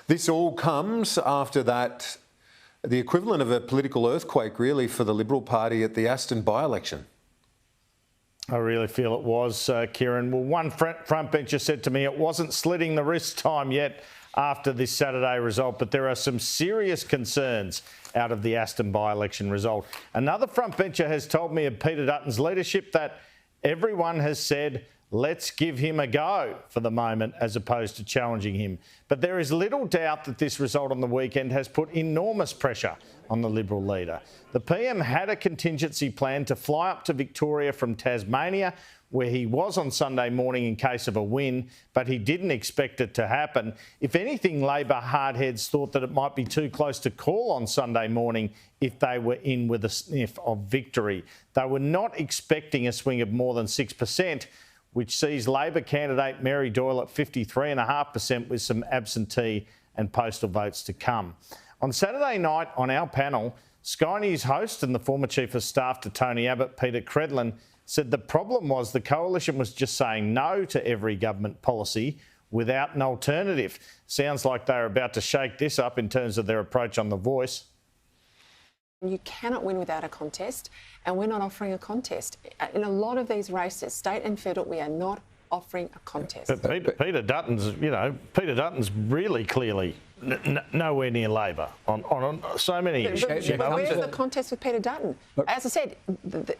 This all comes after that, the equivalent of a political earthquake, really, for the Liberal Party at the Aston by-election. I really feel it was, Kieran. Well, one frontbencher said to me it wasn't slitting the wrist time yet after this Saturday result, but there are some serious concerns out of the Aston by-election result. Another frontbencher has told me of Peter Dutton's leadership that everyone has said, let's give him a go for the moment as opposed to challenging him. But there is little doubt that this result on the weekend has put enormous pressure on the Liberal leader. The PM had a contingency plan to fly up to Victoria from Tasmania, where he was on Sunday morning in case of a win, but he didn't expect it to happen. If anything, Labor hardheads thought that it might be too close to call on Sunday morning if they were in with a sniff of victory. They were not expecting a swing of more than 6%, which sees Labor candidate Mary Doyle at 53.5% with some absentee and postal votes to come. On Saturday night on our panel, Sky News host and the former Chief of Staff to Tony Abbott, Peter Dutton, said the problem was the coalition was just saying no to every government policy without an alternative. Sounds like they're about to shake this up in terms of their approach on The Voice. You cannot win without a contest, and we're not offering a contest. In a lot of these races, state and federal, we are not offering a contest. But Peter Dutton's really clearly nowhere near Labor on so many issues. But where's the contest with Peter Dutton? As I said,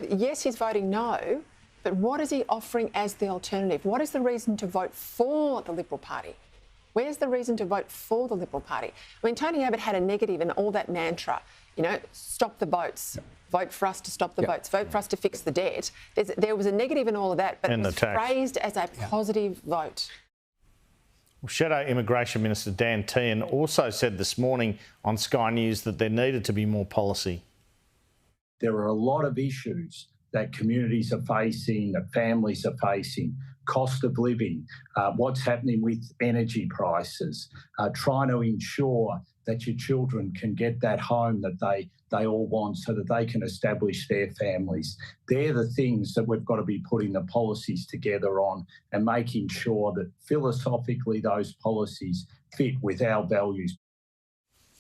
yes, he's voting no, but what is he offering as the alternative? What is the reason to vote for the Liberal Party? Where's the reason to vote for the Liberal Party? I mean, Tony Abbott had a negative in all that mantra, stop the boats, vote for us to stop the boats, vote for us to fix the debt. There was a negative in all of that, but it was phrased as a positive vote. Well, Shadow Immigration Minister Dan Tehan also said this morning on Sky News that there needed to be more policy. There are a lot of issues that communities are facing, that families are facing, cost of living, what's happening with energy prices, trying to ensure that your children can get that home that they all want so that they can establish their families. They're the things that we've got to be putting the policies together on and making sure that philosophically those policies fit with our values.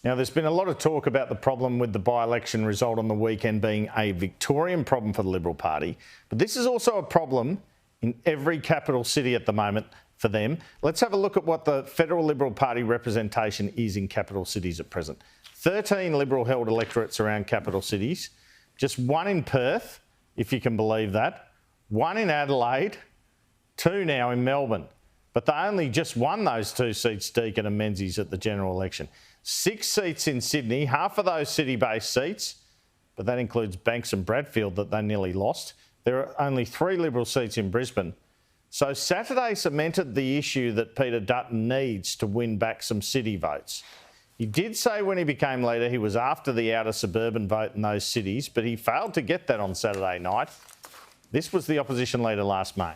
Now, there's been a lot of talk about the problem with the by-election result on the weekend being a Victorian problem for the Liberal Party, but this is also a problem in every capital city at the moment for them. Let's have a look at what the federal Liberal Party representation is in capital cities at present. 13 Liberal-held electorates around capital cities, just one in Perth, if you can believe that, one in Adelaide, two now in Melbourne. But they only just won those two seats, Deakin and Menzies, at the general election. 6 seats in Sydney, half of those city-based seats, but that includes Banks and Bradfield that they nearly lost. There are only 3 Liberal seats in Brisbane. So Saturday cemented the issue that Peter Dutton needs to win back some city votes. He did say when he became leader he was after the outer suburban vote in those cities, but he failed to get that on Saturday night. This was the opposition leader last May.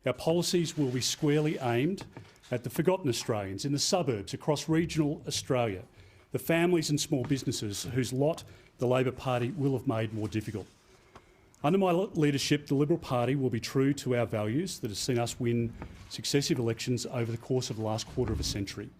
Our policies will be squarely aimed at the forgotten Australians in the suburbs across regional Australia, the families and small businesses whose lot the Labor Party will have made more difficult. Under my leadership, the Liberal Party will be true to our values that have seen us win successive elections over the course of the last quarter of a century.